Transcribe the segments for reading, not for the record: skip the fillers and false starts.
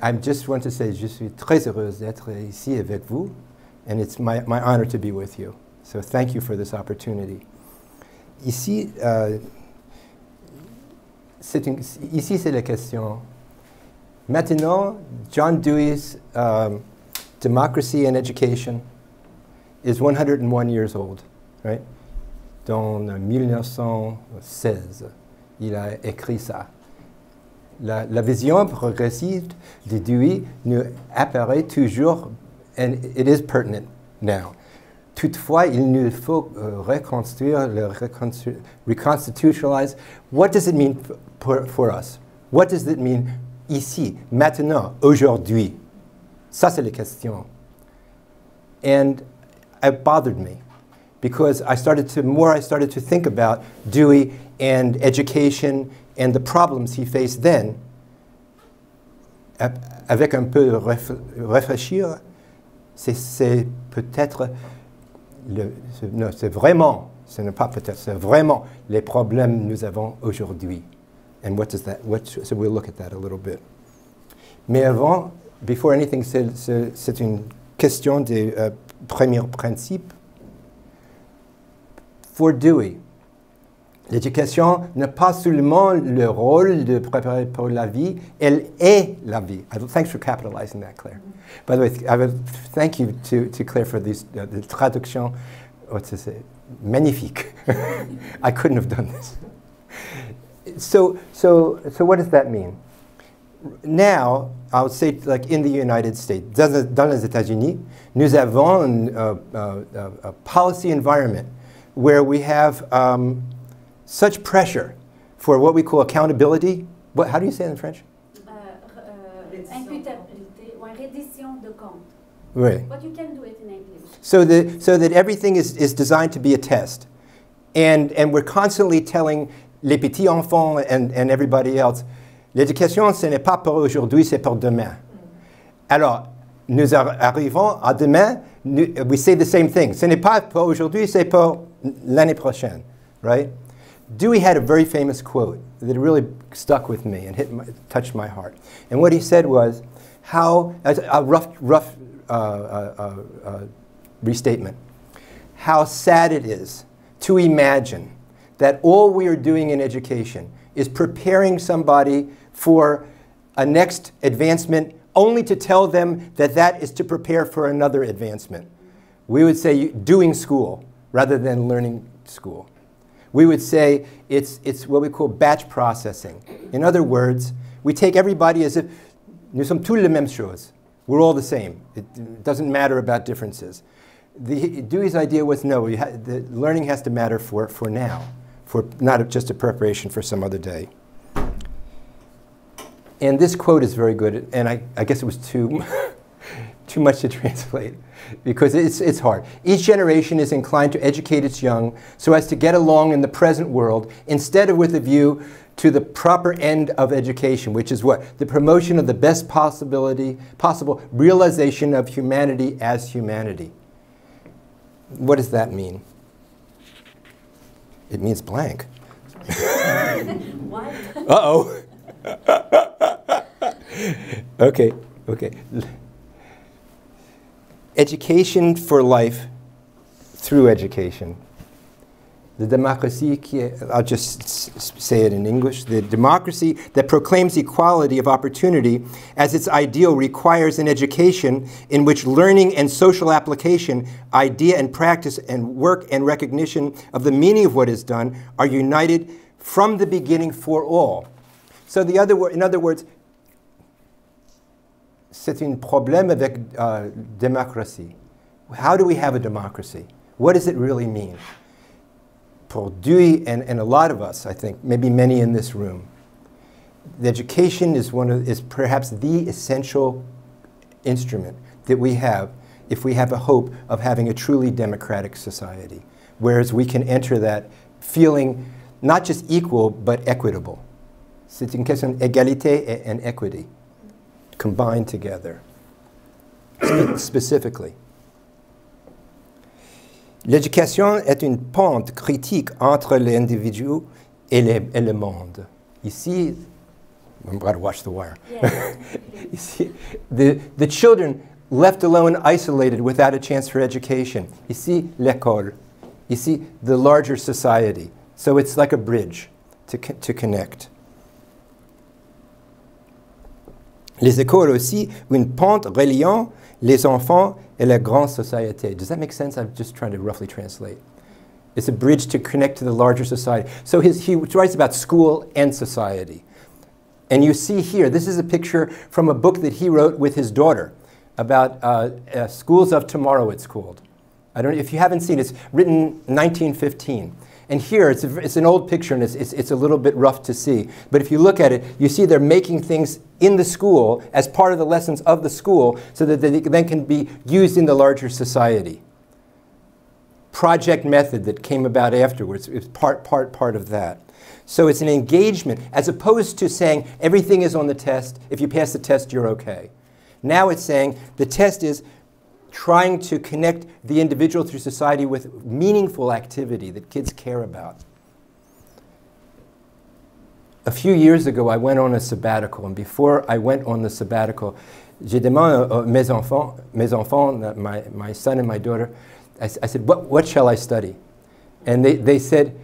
I just want to say, je suis très heureuse d'être ici avec vous, and it's my honor to be with you. So thank you for this opportunity. Ici, ici c'est la question. Maintenant, John Dewey's Democracy and Education is 101 years old, right? Dans 1916, il a écrit ça. La vision progressive de Dewey nous apparaît toujours, and it is pertinent now. Toutefois, il nous faut reconstruire, reconstitutionalize. What does it mean for us? What does it mean ici, maintenant, aujourd'hui? Ça, c'est la question. And it bothered me because I started to think about Dewey and education and the problems he faced then. Avec un peu de réfléchir, c'est peut-être, c'est vraiment, ce n'est pas peut-être, c'est vraiment les problèmes que nous avons aujourd'hui. And what does that, so we'll look at that a little bit. Mais avant, before anything, c'est une question des premiers principes. For Dewey, l'éducation n'est pas seulement le rôle de préparer pour la vie, elle est la vie. Thanks for capitalizing that, Claire. By the way, thank you to Claire for these, the traduction, what's it, magnifique. I couldn't have done this. So what does that mean? Now, I would say, like in the United States, dans les États-Unis, nous avons a policy environment where we have such pressure for what we call accountability. How do you say it in French? Imputabilité ou reddition de compte. Right. But you can do it in English. So that everything is designed to be a test. And we're constantly telling les petits enfants and everybody else, l'éducation, ce n'est pas pour aujourd'hui, c'est pour demain. Alors, nous arrivons à demain, we say the same thing. Ce n'est pas pour aujourd'hui, c'est pour l'année prochaine, right? Dewey had a very famous quote that really stuck with me and touched my heart. And what he said was, a rough restatement, how sad it is to imagine that all we are doing in education is preparing somebody for a next advancement only to tell them that that is to prepare for another advancement. We would say doing school rather than learning school. We would say it's what we call batch processing. In other words, we take everybody as if nous sommes tous la même chose. We're all the same. It doesn't matter about differences. Dewey's idea was no, the learning has to matter for now, for not just a preparation for some other day. And this quote is very good, and I guess it was too much to translate, because it's hard. Each generation is inclined to educate its young so as to get along in the present world, instead of with a view to the proper end of education, which is what? The promotion of the best possible realization of humanity as humanity. What does that mean? It means blank. What? Uh-oh. Okay. Education for life through education. The democracy, I'll just say it in English, the democracy that proclaims equality of opportunity as its ideal requires an education in which learning and social application, idea and practice and work and recognition of the meaning of what is done are united from the beginning for all. So in other words, c'est un problème avec démocratie. How do we have a democracy? What does it really mean? For Dewey and a lot of us, I think, maybe many in this room, the education is perhaps the essential instrument that we have if we have a hope of having a truly democratic society, whereas we can enter that feeling not just equal, but equitable. C'est une question d'égalité and equity combined together, specifically. L'éducation est une pente critique entre l'individu et le monde. Ici, I'm about to watch the wire. Yes. You see, the children left alone, isolated, without a chance for education. Ici, l'école. Ici, the larger society. So it's like a bridge to connect. Les écoles aussi, une pente reliant les enfants et la grande société. Does that make sense? I'm just trying to roughly translate. It's a bridge to connect to the larger society. So he writes about school and society. And you see here, this is a picture from a book that he wrote with his daughter about Schools of Tomorrow, it's called. I don't know if you haven't seen it. It's written 1915. And here, it's an old picture, and it's a little bit rough to see. But if you look at it, you see they're making things in the school as part of the lessons of the school so that they then can be used in the larger society. Project method that came about afterwards is part of that. So it's an engagement, as opposed to saying everything is on the test. If you pass the test, you're okay. Now it's saying the test is trying to connect the individual through society with meaningful activity that kids care about. A few years ago, I went on a sabbatical, and before I went on the sabbatical, j'ai demandé à mes enfants, my son and my daughter, I said, what shall I study? And they said,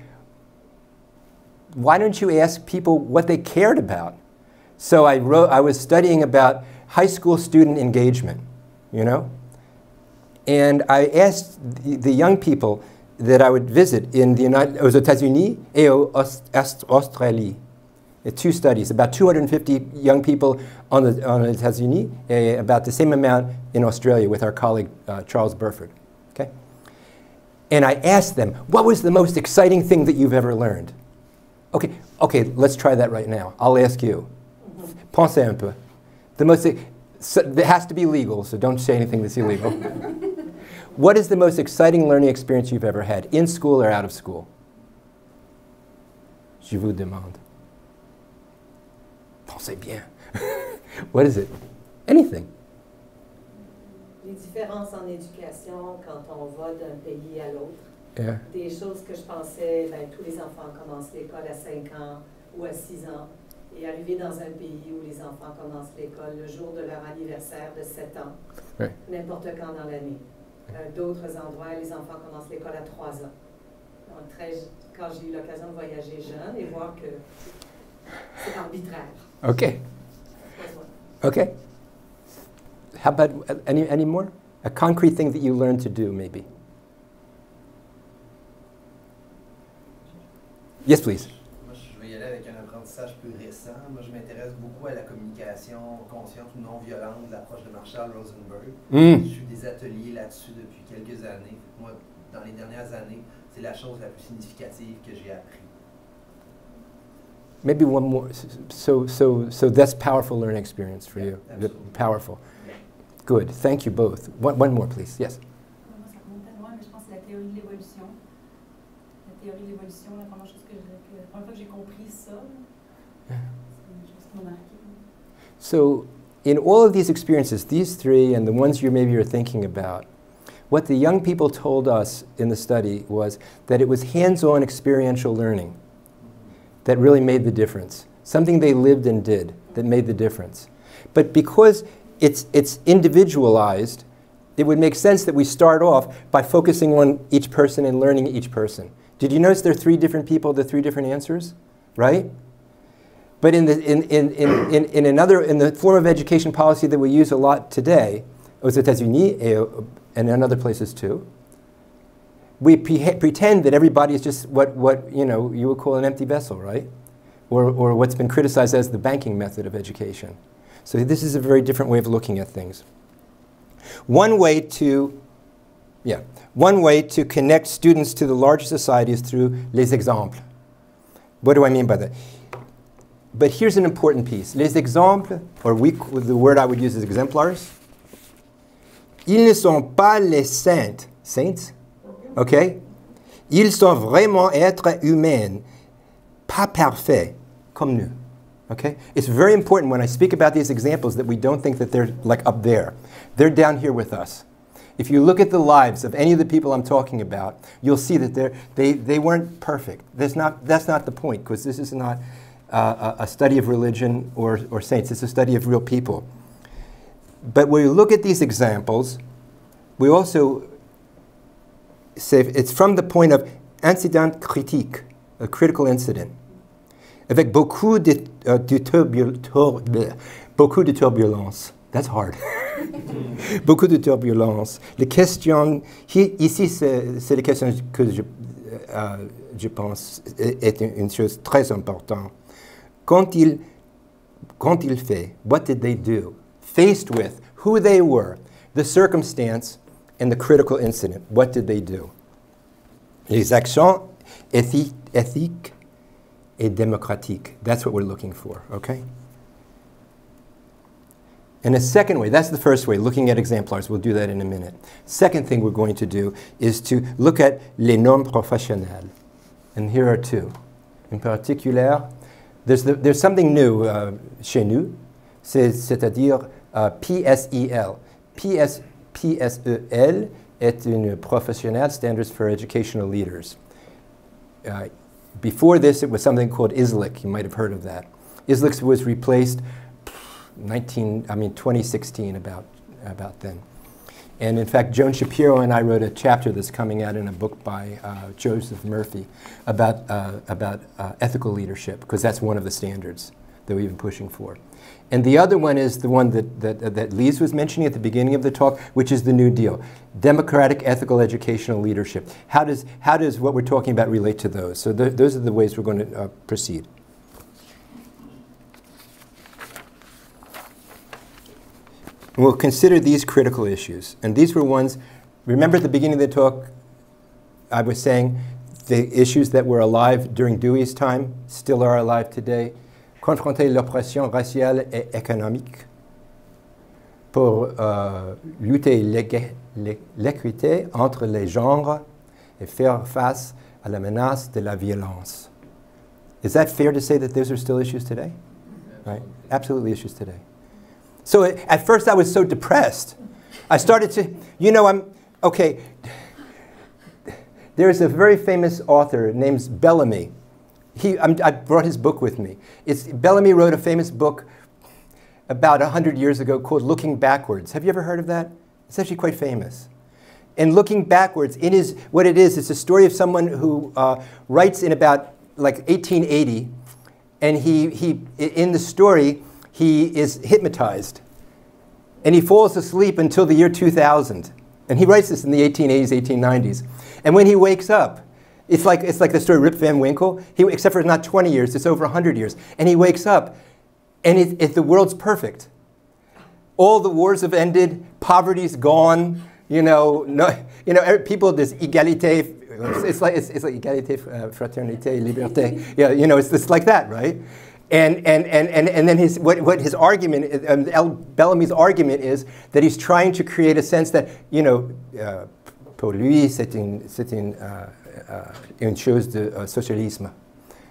why don't you ask people what they cared about? So I was studying about high school student engagement, you know? And I asked the young people that I would visit aux États-Unis et Australie. Two studies, about 250 young people on the États-Unis, about the same amount in Australia with our colleague Charles Burford. Okay? And I asked them, what was the most exciting thing that you've ever learned? Okay, let's try that right now. I'll ask you. Pensez un peu. It has to be legal, so don't say anything that's illegal. What is the most exciting learning experience you've ever had, in school or out of school? Je vous demande. Pensez bien. What is it? Anything. Les différences en éducation quand on va d'un pays à l'autre. Yeah. Des choses que je pensais, tous les enfants commencent l'école à 5 ans ou à 6 ans. Et arriver dans un pays où les enfants commencent l'école le jour de leur anniversaire de 7 ans, oui. N'importe quand dans l'année. D'autres endroits, les enfants commencent l'école à 3 ans. Donc, quand j'ai eu l'occasion de voyager jeune et voir que c'est arbitraire. Okay. Okay. How about any more? A concrete thing that you learned to do, maybe. Yes, please. Moi, je vais y aller avec un apprentissage plus récent. Moi, je m'intéresse beaucoup à la communication consciente ou non violente de l'approche de Marshall Rosenberg. Je suis des ateliers là-dessus depuis quelques années. Moi, dans les dernières années, c'est la chose la plus significative que j'ai appris. Maybe one more. So that's powerful learning experience for you. Absolutely. Powerful. Good. Thank you both. One more, please. Yes. Moi, ça remonte à loin, mais je pense que c'est la théorie de l'évolution. La théorie de l'évolution, la première chose la première fois que j'ai compris ça, c'est une chose qui m'a marqué. So, in all of these experiences, these three and the ones you maybe are thinking about, what the young people told us in the study was that it was hands-on experiential learning that really made the difference. Something they lived and did that made the difference. But because it's individualized, it would make sense that we start off by focusing on each person and learning each person. Did you notice there are 3 different people, the 3 different answers, right? But in the form of education policy that we use a lot today, aux États-Unis and in other places too, we pretend that everybody is just what you would call an empty vessel, right? Or what's been criticized as the banking method of education. So this is a very different way of looking at things. One way to connect students to the larger society is through les exemples. What do I mean by that? But here's an important piece. Les exemples, or the word I would use is exemplars. Ils ne sont pas les saints. Saints? Okay? Ils sont vraiment êtres humains, pas parfaits, comme nous. Okay? It's very important when I speak about these examples that we don't think that they're like up there. They're down here with us. If you look at the lives of any of the people I'm talking about, you'll see that they weren't perfect. That's not the point, because this is not a study of religion or saints. It's a study of real people. But when we look at these examples, we also say it's from the point of incident critique, a critical incident, avec beaucoup de turbulence. That's hard. Beaucoup de turbulence. Les questions, ici c'est les questions que je pense est une chose très importante. Quand il fait, what did they do? Faced with who they were, the circumstance, and the critical incident, what did they do? Les actions éthiques et démocratiques. That's what we're looking for, okay? And a second way, that's the first way, looking at exemplars. We'll do that in a minute. Second thing we're going to do is to look at les normes professionnelles. And here are two. In particular, there's something new chez nous, c'est-à-dire PSEL. PSEL est une professionnelle, Standards for Educational Leaders. Before this, it was something called ISLIC. You might have heard of that. ISLIC was replaced 2016, about then. And in fact, Joan Shapiro and I wrote a chapter that's coming out in a book by Joseph Murphy about ethical leadership, because that's one of the standards that we've been pushing for. And the other one is the one that Lise was mentioning at the beginning of the talk, which is the New Deal. Democratic, ethical, educational leadership. How does what we're talking about relate to those? So those are the ways we're going to proceed. And we'll consider these critical issues. And these were ones, remember at the beginning of the talk, I was saying the issues that were alive during Dewey's time still are alive today. Confronter l'oppression raciale et économique pour lutter l'équité entre les genres et faire face à la menace de la violence. Is that fair to say that those are still issues today? Right? Absolutely issues today. So at first I was so depressed. I started to, okay, there's a very famous author named Bellamy. I brought his book with me. Bellamy wrote a famous book about 100 years ago called Looking Backwards. Have you ever heard of that? It's actually quite famous. And Looking Backwards, what it is, it's a story of someone who writes in about like 1880, and in the story, he is hypnotized. And he falls asleep until the year 2000. And he writes this in the 1880s, 1890s. And when he wakes up, it's like the story Rip Van Winkle, except for it's not 20 years, it's over 100 years. And he wakes up, and the world's perfect. All the wars have ended, poverty's gone, people, there's égalité, it's like égalité, fraternité, liberté. Yeah, it's like that, right? And then his argument, Bellamy's argument is that he's trying to create a sense that, pour lui, c'est une chose de socialisme.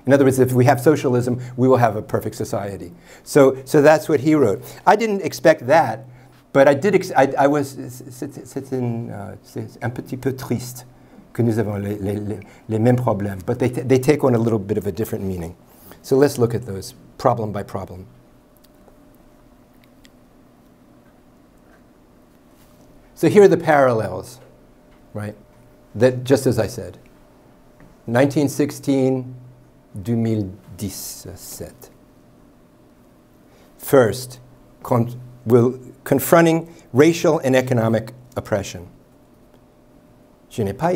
In other words, if we have socialism, we will have a perfect society. So that's what he wrote. I didn't expect that, but I did. C'est un petit peu triste que nous avons les mêmes problèmes, but they take on a little bit of a different meaning. So let's look at those problem by problem. So here are the parallels, right? That just as I said. 1916, 2017. First, confronting racial and economic oppression. Je n'ai pas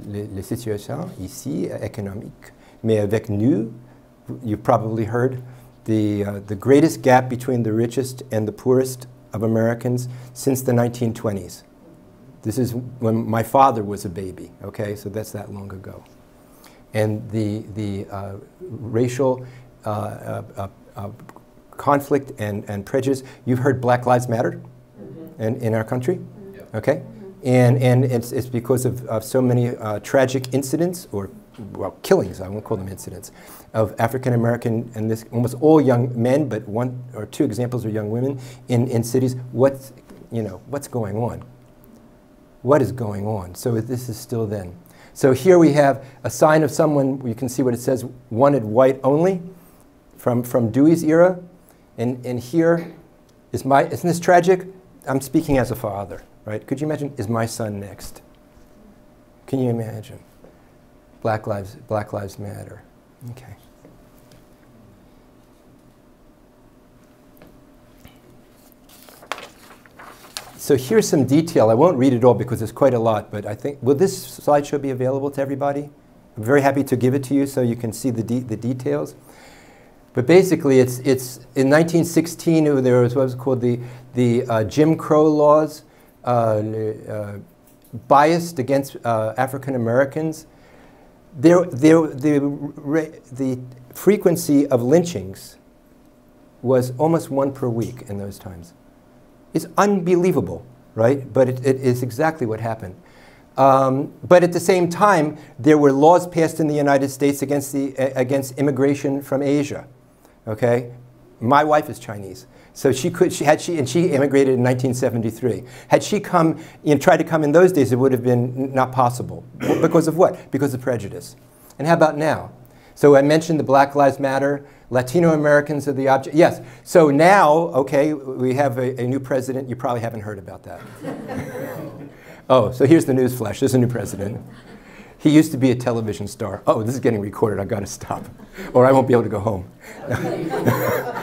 les situations ici économiques, mais avec nous, you've probably heard, the greatest gap between the richest and the poorest of Americans since the 1920s. This is when my father was a baby, okay? So that's that long ago. And the racial conflict and prejudice, you've heard Black Lives Matter in our country, okay? And it's because of so many tragic incidents, or killings, I won't call them incidents, of African American, and this almost all young men, but one or two examples are young women in cities. What's going on? What is going on? So this is still then. So here we have a sign of someone, you can see what it says, wanted white only, from Dewey's era. And here is isn't this tragic? I'm speaking as a father, right? Could you imagine, is my son next? Can you imagine? Black Lives Matter. Okay. So here's some detail. I won't read it all because there's quite a lot, but I think, will this slideshow be available to everybody? I'm very happy to give it to you so you can see the details. But basically, it's in 1916, there was what was called the Jim Crow laws, biased against African Americans. The frequency of lynchings was almost 1 per week in those times. It's unbelievable, right? But it is exactly what happened. But at the same time, there were laws passed in the United States against immigration from Asia. Okay, my wife is Chinese, so she immigrated in 1973. Had she come, tried to come in those days, it would have been not possible. Because of what? Because of prejudice. And how about now? So I mentioned the Black Lives Matter. Latino Americans are the object. Yes. So now, okay, we have a new president. You probably haven't heard about that. Oh, so here's the news flash. There's a new president. He used to be a television star. Oh, this is getting recorded. I've got to stop, or I won't be able to go home.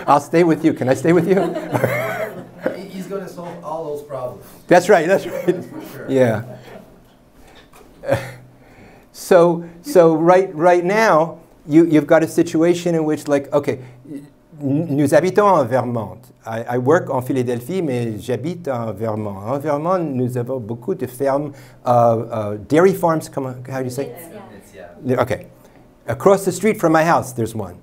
I'll stay with you. Can I stay with you? He's going to solve all those problems. That's right. That's right. For sure. Yeah. So right now, you've got a situation in which, like, okay, nous habitons en Vermont. I work en Philadelphie, mais j'habite en Vermont. En Vermont, nous avons beaucoup de fermes, dairy farms, how do you say? Yeah. Okay. Across the street from my house, there's one.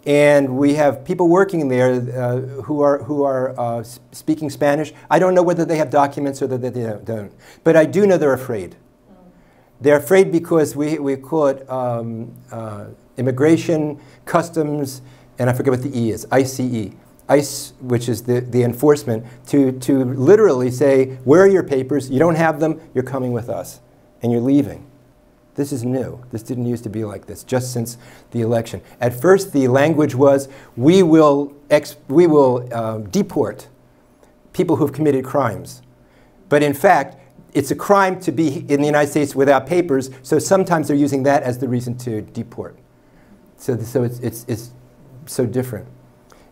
And we have people working there who are speaking Spanish. I don't know whether they have documents or whether they don't. But I do know they're afraid. They're afraid because we call it immigration, customs, and I forget what the E is, ICE, which is the enforcement, to literally say, where are your papers? You don't have them, you're coming with us, and you're leaving. This is new. This didn't used to be like this, just since the election. At first, the language was, we will deport people who have committed crimes. But in fact, it's a crime to be in the United States without papers, so sometimes they're using that as the reason to deport. So it's so different.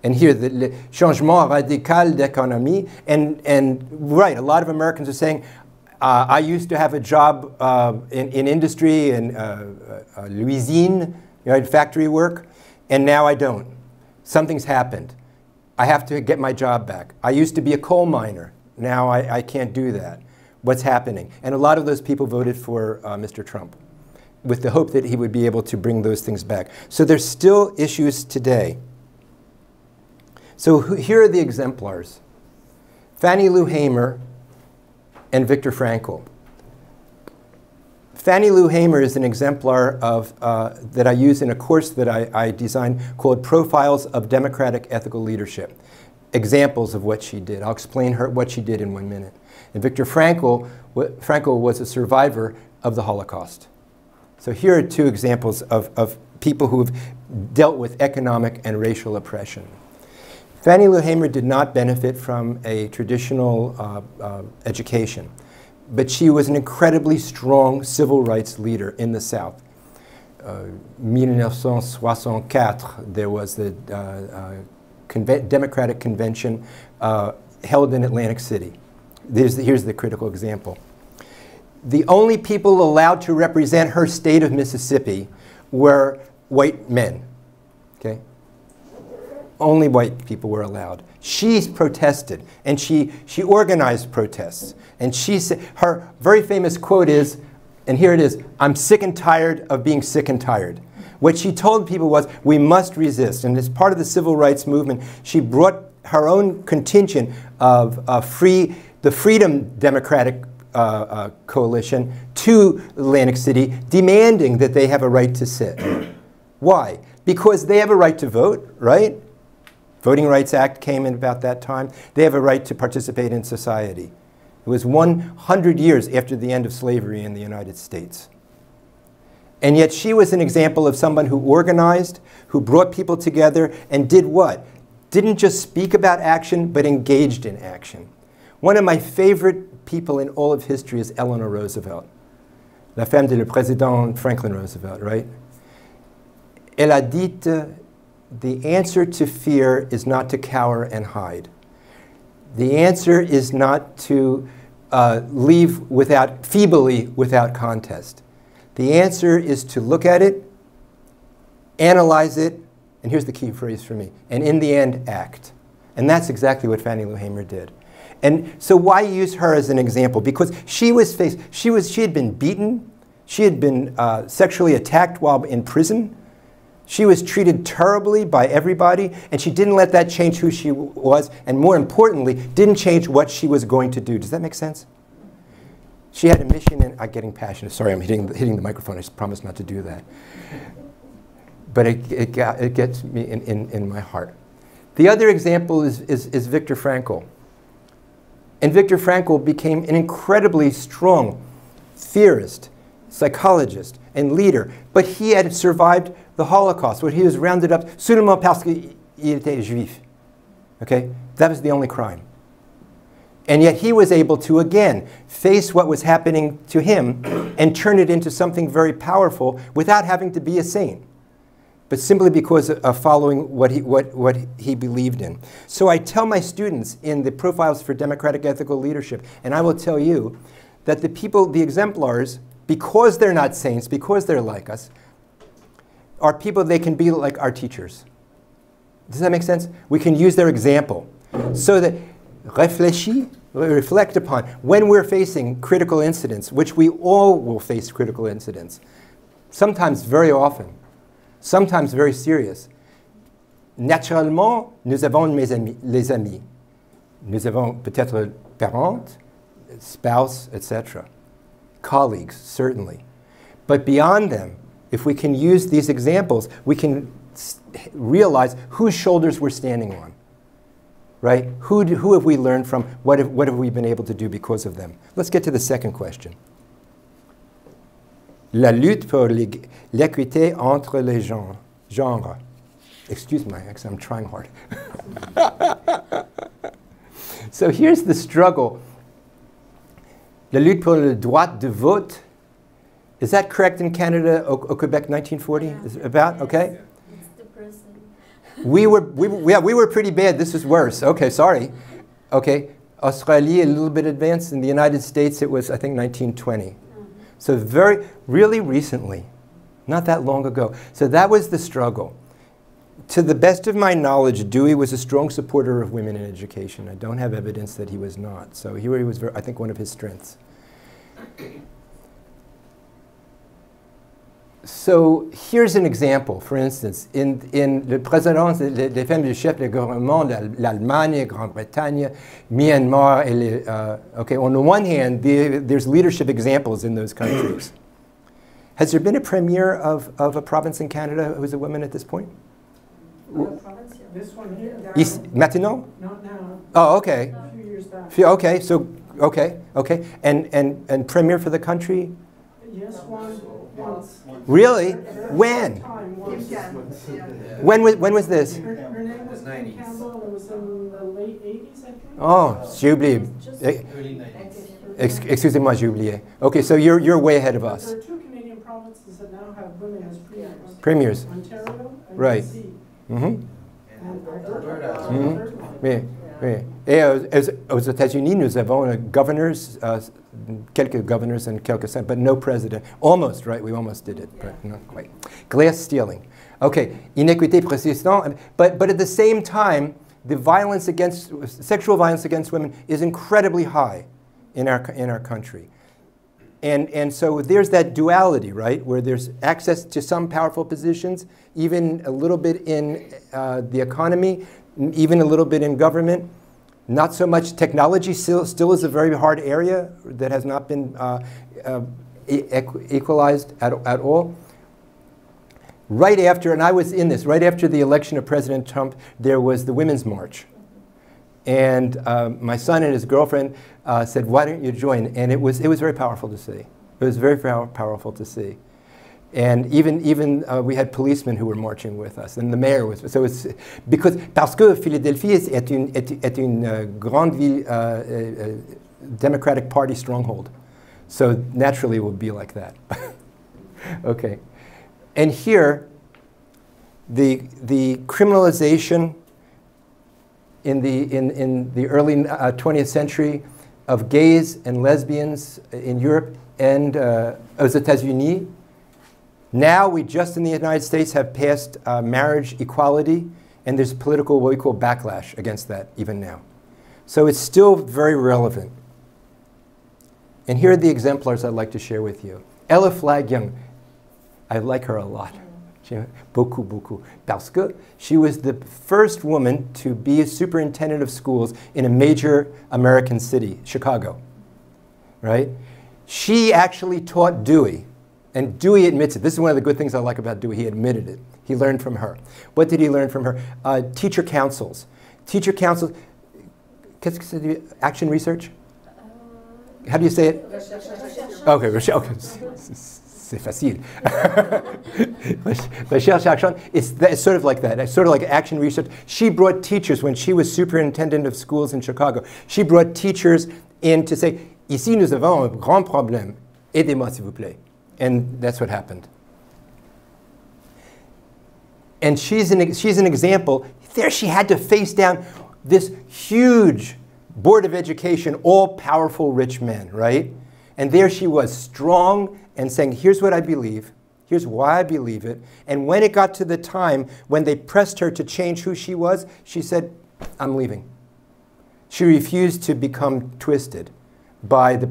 And here, the changement radical d'économie, and right, a lot of Americans are saying, I used to have a job in industry and l'usine, factory work, and now I don't. Something's happened. I have to get my job back. I used to be a coal miner. Now I can't do that. What's happening? And a lot of those people voted for Mr. Trump with the hope that he would be able to bring those things back. So there's still issues today. So here are the exemplars. Fannie Lou Hamer and Viktor Frankl. Fannie Lou Hamer is an exemplar of, that I use in a course that I designed called Profiles of Democratic Ethical Leadership. Examples of what she did. I'll explain what she did in 1 minute. And Viktor Frankl was a survivor of the Holocaust. So here are two examples of people who have dealt with economic and racial oppression. Fannie Lou Hamer did not benefit from a traditional education, but she was an incredibly strong civil rights leader in the South. 1964, there was the Democratic Convention held in Atlantic City. Here's the critical example. The only people allowed to represent her state of Mississippi were white men. Okay? Only white people were allowed. She protested, and she organized protests. And she said, her very famous quote is, and here it is, "I'm sick and tired of being sick and tired." What she told people was, we must resist. And as part of the civil rights movement, she brought her own contingent of the Freedom Democratic Coalition to Atlantic City, demanding that they have a right to sit. Why? Because they have a right to vote, right? Voting Rights Act came in about that time. They have a right to participate in society. It was 100 years after the end of slavery in the United States. And yet she was an example of someone who organized, who brought people together, and did what? Didn't just speak about action, but engaged in action. One of my favorite people in all of history is Eleanor Roosevelt, la femme de le président Franklin Roosevelt, right? Elle a dit, the answer to fear is not to cower and hide. The answer is not to leave feebly without contest. The answer is to look at it, analyze it, and here's the key phrase for me, and in the end, act. And that's exactly what Fannie Lou Hamer did. And so why use her as an example? Because she had been beaten, she had been sexually attacked while in prison, she was treated terribly by everybody, and she didn't let that change who she was, and more importantly, didn't change what she was going to do. Does that make sense? She had a mission, and I'm getting passionate. Sorry, I'm hitting the microphone. I promised not to do that. But it gets me in my heart. The other example is Viktor Frankl. And Viktor Frankl became an incredibly strong theorist, psychologist, and leader. But he had survived the Holocaust, where he was rounded up seulement parce qu'il était juif. Okay? That was the only crime. And yet he was able to, again, face what was happening to him and turn it into something very powerful without having to be a saint, but simply because of following what he believed in. So I tell my students in the Profiles for Democratic Ethical Leadership, and I will tell you, that the exemplars, because they're not saints, because they're like us, are people they can be like our teachers. Does that make sense? We can use their example. So that reflect upon, when we're facing critical incidents, which we all will face critical incidents, sometimes very often, sometimes very serious. Naturellement, nous avons les amis. Nous avons peut-être parents, spouse, etc. Colleagues, certainly. But beyond them, if we can use these examples, we can realize whose shoulders we're standing on. Right? Who have we learned from? What have we been able to do because of them? Let's get to the second question. La lutte pour l'équité entre les genres. Excuse my accent, I'm trying hard. So here's the struggle. La lutte pour le droit de vote. Is that correct in Canada, au Quebec, 1940? Yeah. Is it about? Okay. It's the person. we were pretty bad. This is worse. Okay, sorry. Okay. Australia, a little bit advanced. In the United States, it was, I think, 1920. So really recently, not that long ago. So that was the struggle. To the best of my knowledge, Dewey was a strong supporter of women in education. I don't have evidence that he was not. So he was, I think, one of his strengths. So here's an example. For instance, in le présidence des femmes du chef de gouvernement, l'Allemagne, Grande-Bretagne, Myanmar, okay, on the one hand, there's leadership examples in those countries. Has there been a premier of a province in Canada who's a woman at this point? This one here. Maintenant? Not now. Oh, okay. A few years back. Okay, so, okay. And premier for the country? Yes, once. Really? When? When was this? Her name was Kim Campbell. It was in the late 80s, I think. Oh, j'ai oublié. Excusez-moi, j'ai oublié. Okay, so you're way ahead of us. There are two Canadian provinces that now have women as premiers. Premiers. Ontario and Right. BC. Mm-hmm. And Alberta. Mm-hmm. Oui, oui. Et aux États-Unis, nous avons governors, quelques governors and quelques senators, but no president. Almost, right? We almost did it, but not quite. Glass stealing. Okay, inéquité persistante. But at the same time, the sexual violence against women is incredibly high in our country. And so there's that duality, right, where there's access to some powerful positions, even a little bit in the economy, even a little bit in government. Not so much technology still is a very hard area that has not been equalized at all. Right after, and I was in this, right after the election of President Trump, there was the Women's March. And my son and his girlfriend said, why don't you join? And it was very powerful to see. It was very powerful to see. And even we had policemen who were marching with us, and the mayor was. So it's parce que Philadelphie est une grande ville, Democratic Party stronghold. So naturally, it will be like that. Okay, and here, the criminalization in the early 20th century of gays and lesbians in Europe and aux États-Unis. Now we just in the United States have passed marriage equality, and there's political, what we call backlash against that even now. So it's still very relevant. And here are the exemplars I'd like to share with you. Ella Flagg Young, I like her a lot. Beaucoup, beaucoup. Parce que she was the first woman to be a superintendent of schools in a major American city, Chicago, right? She actually taught Dewey, and Dewey admits it. This is one of the good things I like about Dewey. He admitted it. He learned from her. What did he learn from her? Teacher councils. Teacher councils, qu'est-ce que c'est du action research? How do you say it? Okay, okay. C'est facile. Recherche action, it's sort of like that. It's sort of like action research. She brought teachers, when she was superintendent of schools in Chicago, she brought teachers in to say, ici nous avons un grand problème. Aidez-moi s'il vous plaît. And that's what happened. And she's an example. There she had to face down this huge Board of Education, all-powerful rich men, right? And there she was, strong and saying, here's what I believe, here's why I believe it. And when it got to the time when they pressed her to change who she was, she said, I'm leaving. She refused to become twisted by the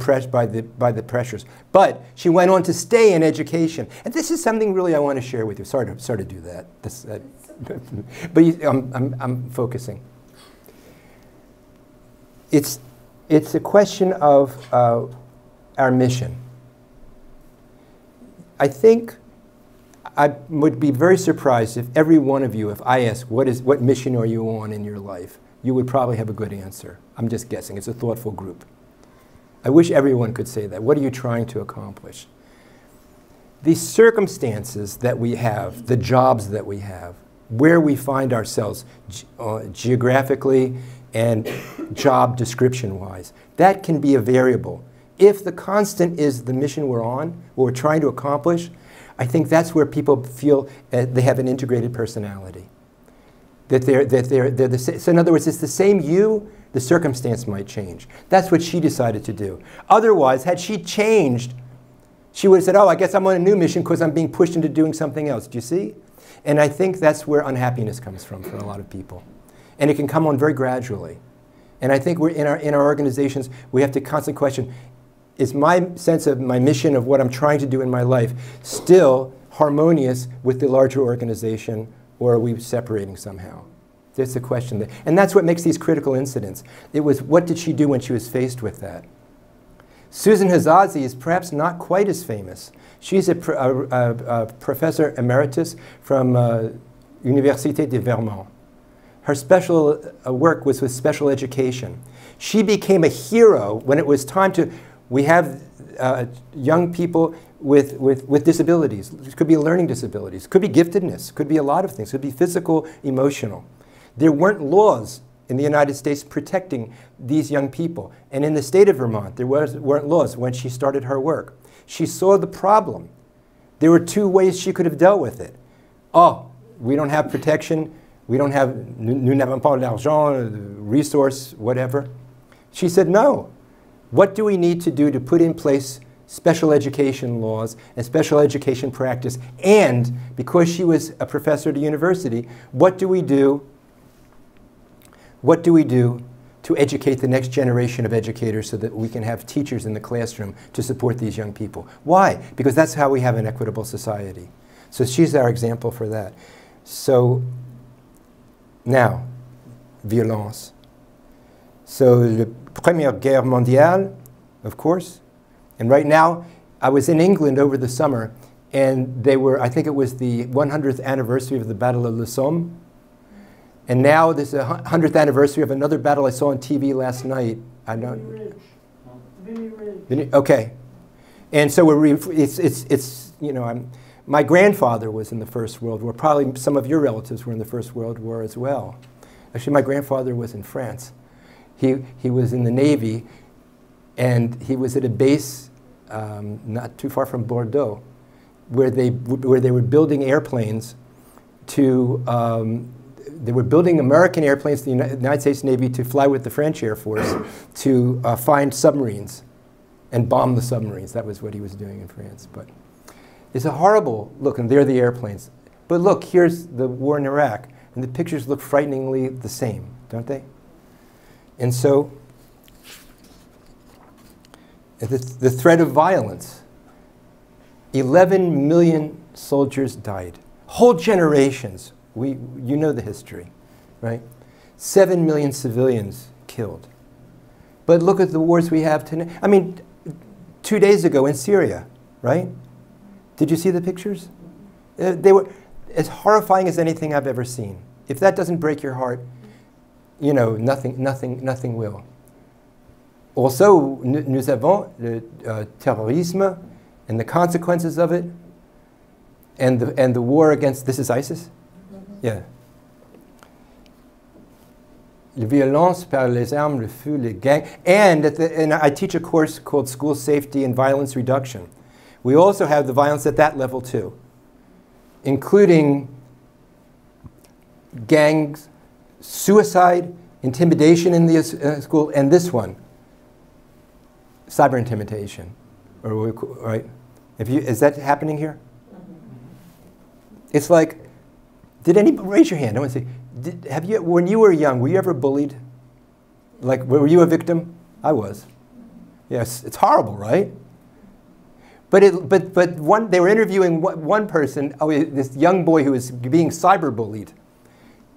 pressures. But she went on to stay in education. And this is something really I want to share with you. Sorry to do that. But I'm focusing. It's a question of our mission. I think I would be very surprised if every one of you, if I ask, what mission are you on in your life, you would probably have a good answer. I'm just guessing. It's a thoughtful group. I wish everyone could say that. What are you trying to accomplish? The circumstances that we have, the jobs that we have, where we find ourselves geographically and job description-wise, that can be a variable. If the constant is the mission we're on, what we're trying to accomplish, I think that's where people feel they have an integrated personality. So in other words, it's the same you, the circumstance might change. That's what she decided to do. Otherwise, had she changed, she would have said, oh, I guess I'm on a new mission because I'm being pushed into doing something else. Do you see? And I think that's where unhappiness comes from for a lot of people. And it can come on very gradually. And I think we're in our organizations, we have to constantly question, is my sense of my mission of what I'm trying to do in my life still harmonious with the larger organization, or are we separating somehow? That's the question. And that's what makes these critical incidents. It was, what did she do when she was faced with that? Susan Hazazi is perhaps not quite as famous. She's a professor emeritus from Université de Vermont. Her special work was with special education. She became a hero when it was time to, we have young people with disabilities. It could be learning disabilities, could be giftedness, could be a lot of things, could be physical, emotional. There weren't laws in the United States protecting these young people. And in the state of Vermont, there weren't laws when she started her work. She saw the problem. There were two ways she could have dealt with it. Oh, we don't have protection. We don't have, nous n'avons pas l'argent, resource, whatever. She said, no. What do we need to do to put in place special education laws and special education practice? And because she was a professor at a university, what do we do to educate the next generation of educators so that we can have teachers in the classroom to support these young people? Why? Because that's how we have an equitable society. So she's our example for that. So now, violence. So the Première Guerre mondiale, of course. And right now, I was in England over the summer, and they were, I think it was the 100th anniversary of the Battle of the Somme. And now there's a 100th anniversary of another battle I saw on TV last night. I don't. Vinny Ridge. Okay. And so it's you know, My grandfather was in the First World War. Probably some of your relatives were in the First World War as well. Actually, my grandfather was in France. He was in the Navy, and he was at a base not too far from Bordeaux, where they were building airplanes to, they were building American airplanes to the United States Navy to fly with the French Air Force to find submarines and bomb the submarines. That was what he was doing in France. But it's a horrible look, and there are the airplanes. But look, here's the war in Iraq, and the pictures look frighteningly the same, don't they? And so, the threat of violence. 11 million soldiers died. Whole generations. You know the history, right? 7 million civilians killed. But look at the wars we have today. I mean, 2 days ago in Syria, right? Did you see the pictures? They were as horrifying as anything I've ever seen. If that doesn't break your heart, you know, nothing will. Also, nous avons le terrorisme and the consequences of it, and the war against, this is ISIS? Yeah. La violence par les armes, le feu, les gangs. And I teach a course called School Safety and Violence Reduction. We also have the violence at that level too, including gangs, suicide, intimidation in the school, and this one, cyber intimidation. Right? Is that happening here? It's like, did anybody, raise your hand, I want to say, when you were young, were you ever bullied? Like, were you a victim? I was. Yes, it's horrible, right? But they were interviewing one person, this young boy who was being cyberbullied.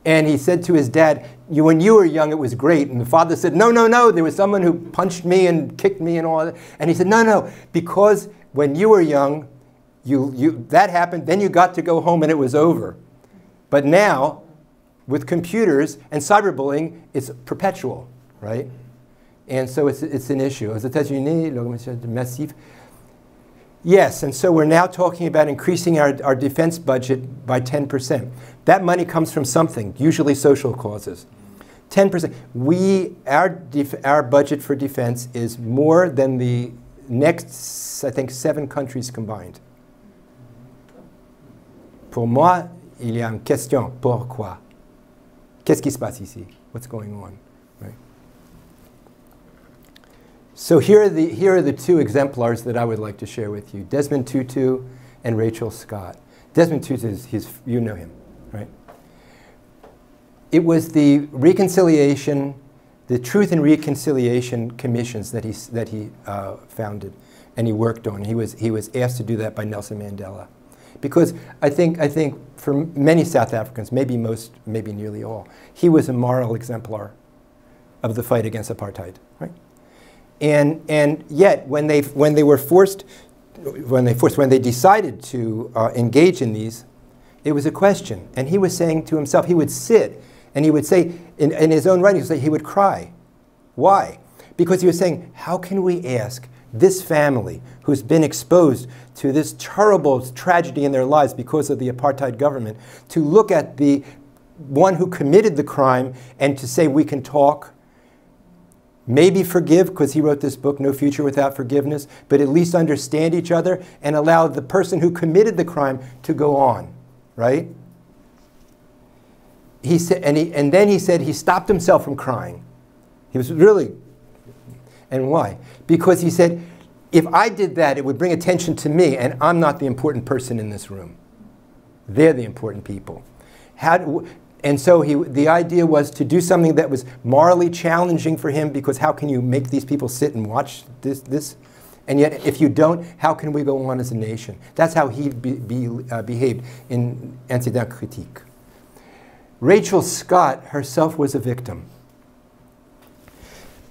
And he said to his dad, when you were young, it was great. And the father said, no, no, no, there was someone who punched me and kicked me and all that. And he said, no, no, because when you were young, that happened, then you got to go home and it was over. But now, with computers and cyberbullying, it's perpetual, right? And so it's an issue. Aux États-Unis, l'augmentation massive. Yes, and so we're now talking about increasing our defense budget by 10%. That money comes from something, usually social causes. 10%. Our budget for defense is more than the next, I think, 7 countries combined. Pour moi, il y a une question. Pourquoi? Qu'est-ce qui se passe ici? What's going on? Right? So here are the 2 exemplars that I would like to share with you. Desmond Tutu and Rachel Scott. Desmond Tutu, you know him, right? It was the reconciliation, the Truth and Reconciliation Commissions that he founded and he worked on. He was asked to do that by Nelson Mandela. Because I think for many South Africans, maybe most, maybe nearly all, he was a moral exemplar of the fight against apartheid, right? And yet, when they decided to engage in these, it was a question. And he was saying to himself, he would sit and he would say, in his own writing, he would cry. Why? Because he was saying, how can we ask this family who's been exposed to this terrible tragedy in their lives because of the apartheid government to look at the one who committed the crime and to say we can talk, maybe forgive, because he wrote this book, No Future Without Forgiveness, but at least understand each other and allow the person who committed the crime to go on, right? He said, and then he said he stopped himself from crying. He was really, and why? Because he said, if I did that, it would bring attention to me, and I'm not the important person in this room. They're the important people. And so the idea was to do something that was morally challenging for him, because how can you make these people sit and watch this? And yet, if you don't, how can we go on as a nation? That's how he behaved in Ainsi, démocratique. Rachel Scott herself was a victim.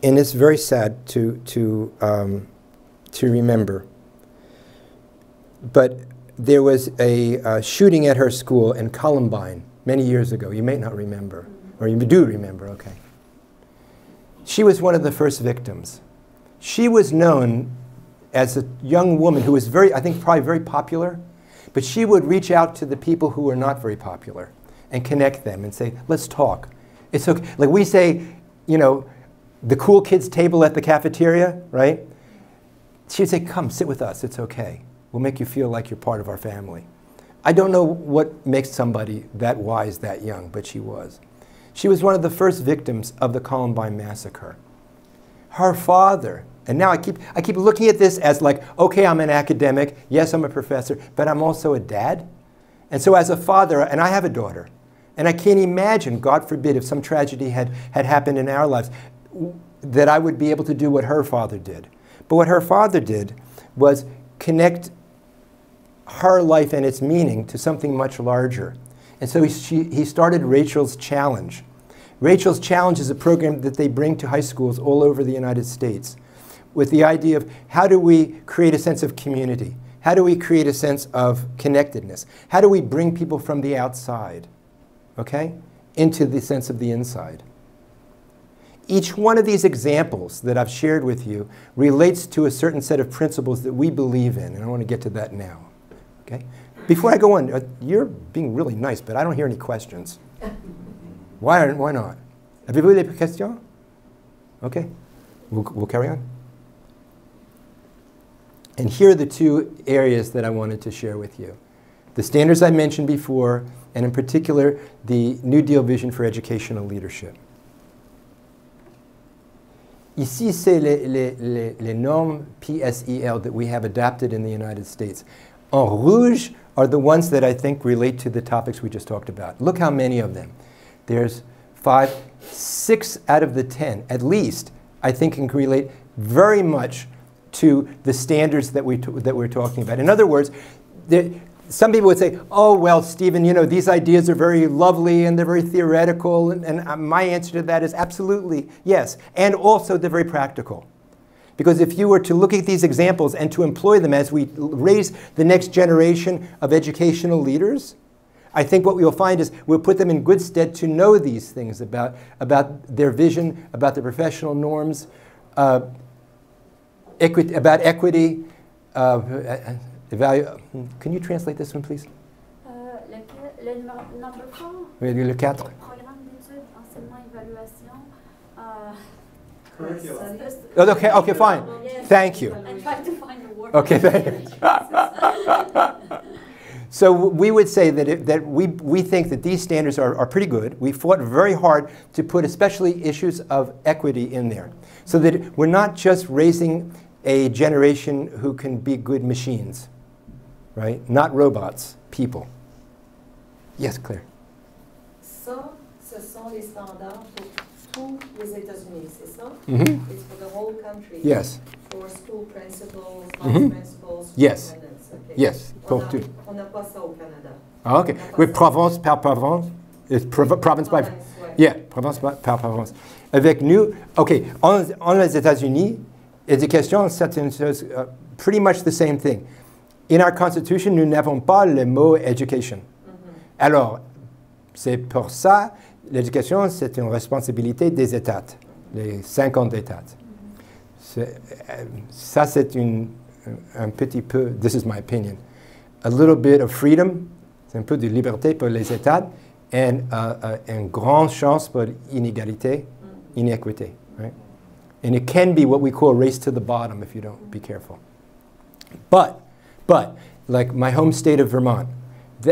And it's very sad to remember. But there was a shooting at her school in Columbine many years ago. You may not remember, or you do remember, okay. She was one of the first victims. She was known as a young woman who was I think probably very popular, But she would reach out to the people who were not very popular and connect them and say, let's talk. It's okay. Like we say, you know, the cool kids table at the cafeteria, right? She would say, come, sit with us. It's okay. We'll make you feel like you're part of our family. I don't know what makes somebody that wise that young, but she was. She was one of the first victims of the Columbine massacre. Her father, and now I keep looking at this as like, okay, I'm an academic, yes, I'm a professor, but I'm also a dad. And so as a father, and I have a daughter, and I can't imagine, God forbid, if some tragedy had happened in our lives, that I would be able to do what her father did. But what her father did was connect her life and its meaning to something much larger. And so he started Rachel's Challenge. Rachel's Challenge is a program that they bring to high schools all over the United States with the idea of how do we create a sense of community? How do we create a sense of connectedness? How do we bring people from the outside, okay, into the sense of the inside? Each one of these examples that I've shared with you relates to a certain set of principles that we believe in, and I want to get to that now. Okay? Before I go on, you're being really nice, but I don't hear any questions. Why not? Avez-vous des questions? Okay, we'll carry on. And here are the two areas that I wanted to share with you. The standards I mentioned before, and in particular, the New Deal vision for educational leadership. Ici, c'est les normes PSEL that we have adapted in the United States. En rouge are the ones that I think relate to the topics we just talked about. Look how many of them. There's 5, 6 out of the 10, at least, I think can relate very much to the standards that we're talking about. In other words, some people would say, oh, well, Stephen, you know, these ideas are very lovely and they're very theoretical. And my answer to that is absolutely yes. And also they're very practical. Because if you were to look at these examples and to employ them as we raise the next generation of educational leaders, I think what we'll find is we'll put them in good stead to know these things about their vision, about their professional norms, about equity, Can you translate this one, please? Le number 4. Oui, le 4. Programme d'études, enseignement, évaluation. Okay, okay, fine. Thank you. I tried to find the word. Okay, thank you. So we would say that we think that these standards are pretty good. We fought very hard to put especially issues of equity in there, so that we're not just raising a generation who can be good machines, right? Not robots, people. Yes, Claire. Ça, ce sont les standards pour tous les États-Unis, c'est ça? Mm-hmm. It's for the whole country. Yes. For school principals, Mm-hmm. principals, Yes. Okay. Yes. On n'a pas ça au Canada. Ah, okay. With province par province, it's province by, yeah, province par province. Avec nous, okay, en les États-Unis, éducation, c'est une chose, pretty much the same thing. In our Constitution, nous n'avons pas le mot education. Mm-hmm. Alors, c'est pour ça, l'éducation, c'est une responsabilité des États, les 50 États. Ça, c'est un petit peu, this is my opinion, a little bit of freedom, c'est un peu de liberté pour les États, and une grande chance pour inégalité, inéquité, right? And it can be what we call a race to the bottom if you don't be careful. But, like my home state of Vermont,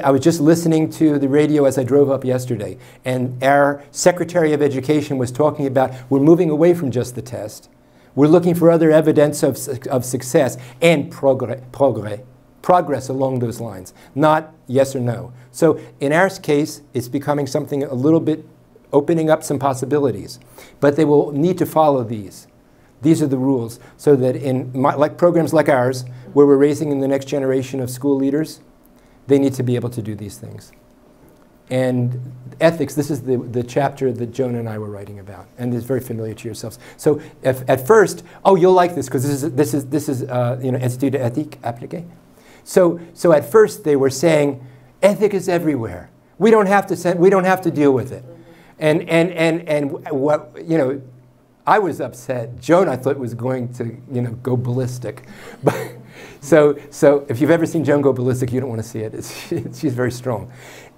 I was just listening to the radio as I drove up yesterday, and our Secretary of Education was talking about we're moving away from just the test. We're looking for other evidence of success and progress along those lines, not yes or no. So in our case, it's becoming something a little bit opening up some possibilities. But they will need to follow these. These are the rules, so that in like programs like ours, where we're raising in the next generation of school leaders, they need to be able to do these things. And ethics, this is the chapter that Joan and I were writing about, and it's very familiar to yourselves. So if, at first, oh, you'll like this, because this is you know, Institut d'éthique appliquée. So at first they were saying, ethic is everywhere. We don't have to deal with it. And what, you know, I was upset. Joan, I thought, was going to, you know, go ballistic. So if you've ever seen Joan go ballistic, you don't want to see it. She's very strong.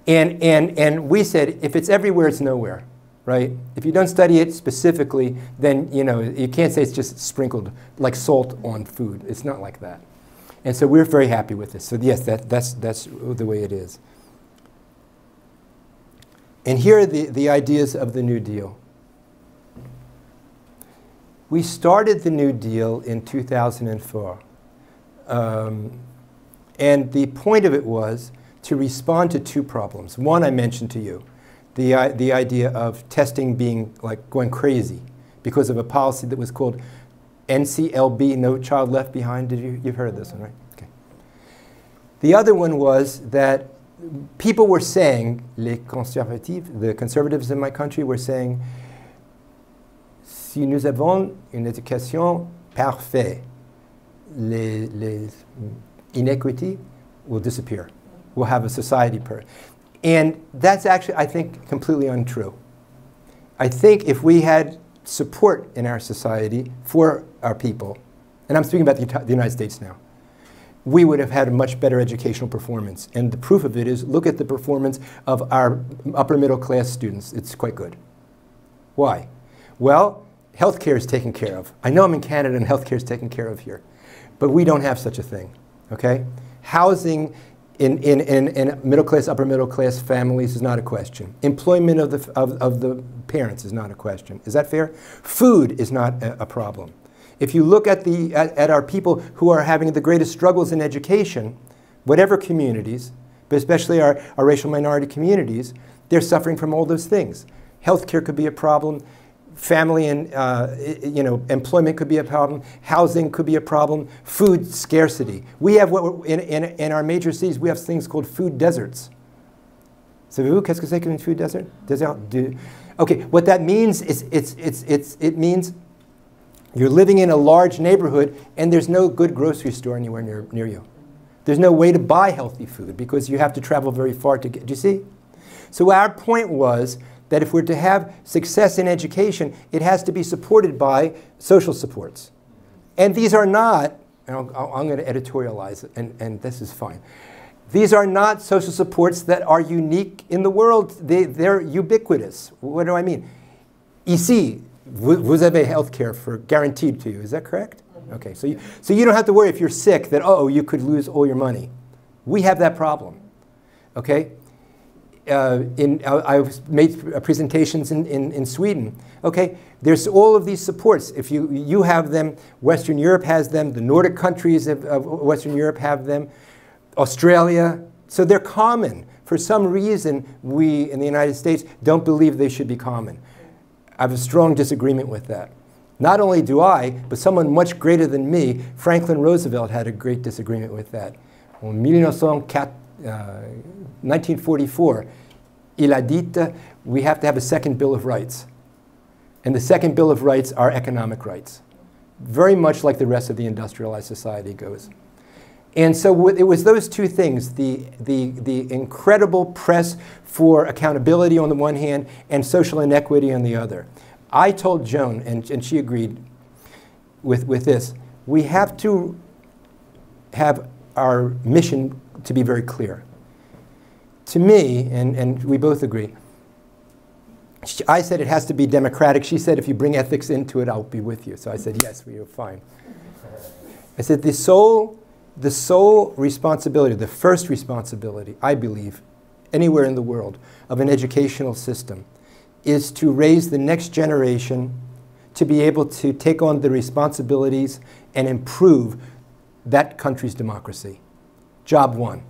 And we said, if it's everywhere, it's nowhere, right? If you don't study it specifically, then you can't say it's just sprinkled like salt on food. It's not like that. And so we're very happy with this. So yes, that's the way it is. And here are the ideas of the New Deal. We started the New Deal in 2004. And the point of it was to respond to two problems. One I mentioned to you, the idea of testing being like going crazy because of a policy that was called NCLB, No Child Left Behind. You've heard of this one, right? Okay. The other one was that people were saying, les conservatifs, the conservatives in my country were saying, si nous avons une éducation parfaite, les inequity will disappear. We'll have a society and that's actually, I think, completely untrue. I think if we had support in our society for our people, and I'm speaking about the United States now, we would have had a much better educational performance. And the proof of it is, look at the performance of our upper middle class students. It's quite good. Why? Well, healthcare is taken care of. I know I'm in Canada and healthcare is taken care of here, but we don't have such a thing, okay? Housing in middle class, upper middle class families is not a question. Employment of the parents is not a question. Is that fair? Food is not a problem. If you look at our people who are having the greatest struggles in education, whatever communities, but especially our racial minority communities, they're suffering from all those things. Healthcare could be a problem. Family and employment could be a problem. Housing could be a problem. Food scarcity. We have in our major cities, we have things called food deserts. Savez-vous qu'est-ce que c'est qu'une food desert? Okay, what that means is it means you're living in a large neighborhood and there's no good grocery store anywhere near you. There's no way to buy healthy food because you have to travel very far to get. Do you see? So our point was that if we're to have success in education, it has to be supported by social supports. And these are not, and I'm going to editorialize it, and this is fine. These are not social supports that are unique in the world. They're ubiquitous. What do I mean? Ici, vous avez health care guaranteed to you. Is that correct? Okay, so you don't have to worry if you're sick that, you could lose all your money. We have that problem, okay? I've made presentations in Sweden. Okay, there's all of these supports. If you have them, Western Europe has them, the Nordic countries of Western Europe have them, Australia. So they're common. For some reason, we in the United States don't believe they should be common. I have a strong disagreement with that. Not only do I, but someone much greater than me, Franklin Roosevelt, had a great disagreement with that. En 1944, il a dit, we have to have a second Bill of Rights. And the second Bill of Rights are economic rights, very much like the rest of the industrialized society goes. And so it was those two things, the incredible press for accountability on the one hand and social inequity on the other. I told Joan, and she agreed with this, we have to have our mission to be very clear. To me, and we both agree, I said it has to be democratic. She said, if you bring ethics into it, I'll be with you. So I said, yes, we are fine. I said, the sole responsibility, the first responsibility, I believe, anywhere in the world, of an educational system is to raise the next generation to be able to take on the responsibilities and improve that country's democracy. Job one.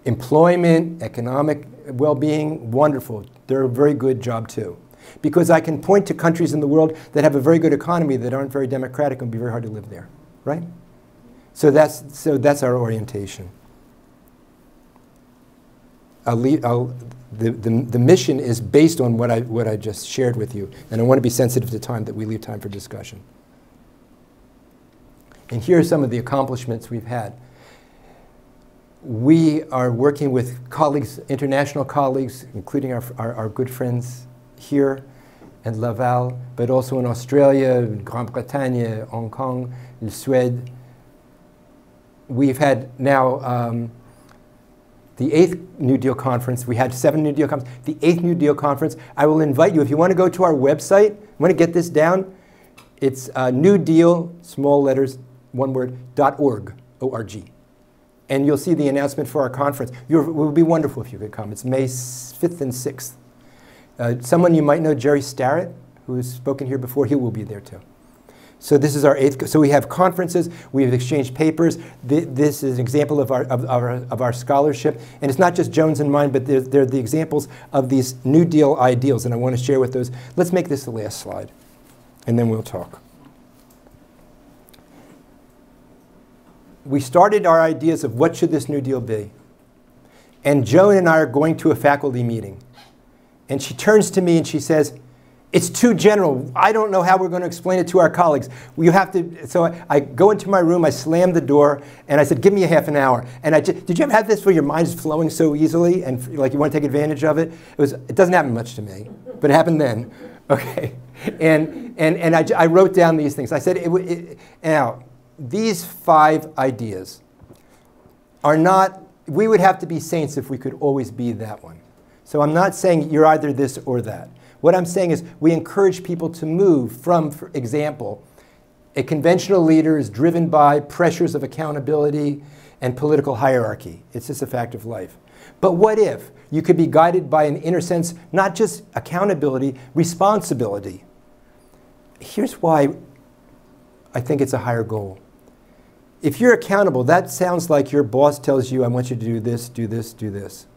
Employment, economic well-being, wonderful. They're a very good job too. Because I can point to countries in the world that have a very good economy that aren't very democratic and be very hard to live there, right? So that's our orientation. The mission is based on what I just shared with you, and I want to be sensitive to time, that we leave time for discussion. And here are some of the accomplishments we've had. We are working with colleagues, international colleagues, including our good friends here in Laval, but also in Australia, Grande-Bretagne, Hong Kong, Suède, we've had now the 8th New Deal Conference. We had 7 New Deal conferences. The 8th New Deal Conference. I will invite you, if you want to go to our website, you want to get this down, it's New Deal, small letters, one word, .org, O-R-G. And you'll see the announcement for our conference. It would be wonderful if you could come. It's May 5th and 6th. Someone you might know, Jerry Starrett, who has spoken here before, he will be there too. So this is our 8th. So we have conferences. We have exchanged papers. This is an example of our scholarship. And it's not just Jones and mine, but they're the examples of these New Deal ideals. And I want to share with those. Let's make this the last slide, and then we'll talk. We started our ideas of what should this New Deal be. And Joan and I are going to a faculty meeting. And she turns to me and she says, it's too general. I don't know how we're going to explain it to our colleagues. You have to. So I go into my room, I slam the door, and I said, give me a half an hour. And did you ever have this where your mind is flowing so easily and like you want to take advantage of it? It doesn't happen much to me, but it happened then. Okay. And I wrote down these things. I said, now, these 5 ideas are not, we would have to be saints if we could always be that one. So I'm not saying you're either this or that. What I'm saying is we encourage people to move from, for example, a conventional leader is driven by pressures of accountability and political hierarchy. It's just a fact of life. But what if you could be guided by an inner sense, not just accountability, responsibility? Here's why I think it's a higher goal. If you're accountable, that sounds like your boss tells you, I want you to do this, do this, do this.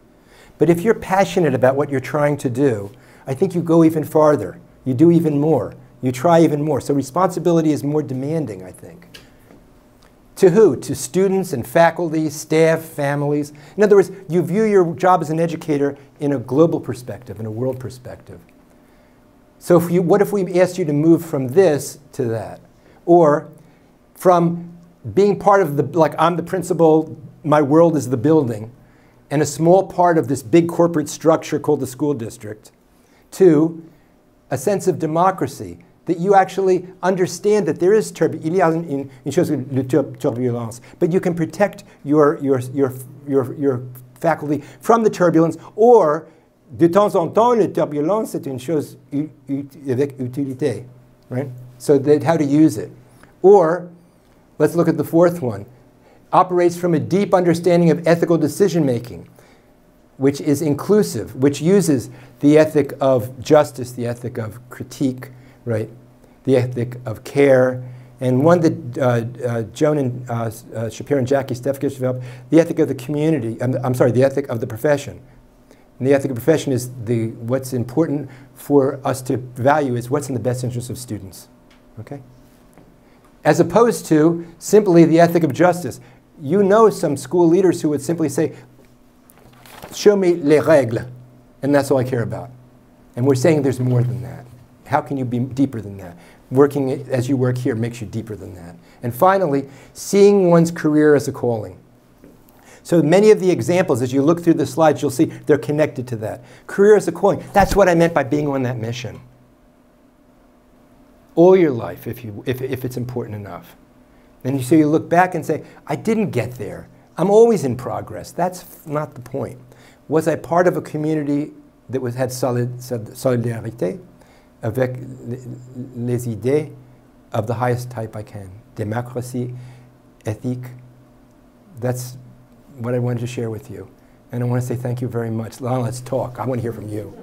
But if you're passionate about what you're trying to do, I think you go even farther. You do even more. You try even more. So responsibility is more demanding, I think. To who? To students and faculty, staff, families. In other words, you view your job as an educator in a global perspective, in a world perspective. So what if we asked you to move from this to that? Or from being part of the, like I'm the principal, my world is the building, and a small part of this big corporate structure called the school district, to a sense of democracy, that you actually understand that there is turbulence. Il y a une chose de turbulence, but you can protect your faculty from the turbulence, or de temps en temps, la turbulence, c'est une chose avec utilité, right? So that how to use it. Or, let's look at the 4th one, operates from a deep understanding of ethical decision-making, which is inclusive, which uses the ethic of justice, the ethic of critique, right? The ethic of care, and one that Joan and Shapiro and Jackie Stefkish developed, the ethic of the community, I'm sorry, the ethic of the profession. And the ethic of the profession is what's important for us to value is what's in the best interest of students, okay? As opposed to simply the ethic of justice. You know some school leaders who would simply say, show me les règles, and that's all I care about. And we're saying there's more than that. How can you be deeper than that? Working as you work here makes you deeper than that. And finally, seeing one's career as a calling. So many of the examples, as you look through the slides, you'll see they're connected to that. Career as a calling. That's what I meant by being on that mission. All your life, if it's important enough. And so you look back and say, I didn't get there. I'm always in progress. That's not the point. Was I part of a community that had solidarité avec les idées of the highest type I can? Démocratie, éthique. That's what I wanted to share with you. And I want to say thank you very much. Now let's talk. I want to hear from you.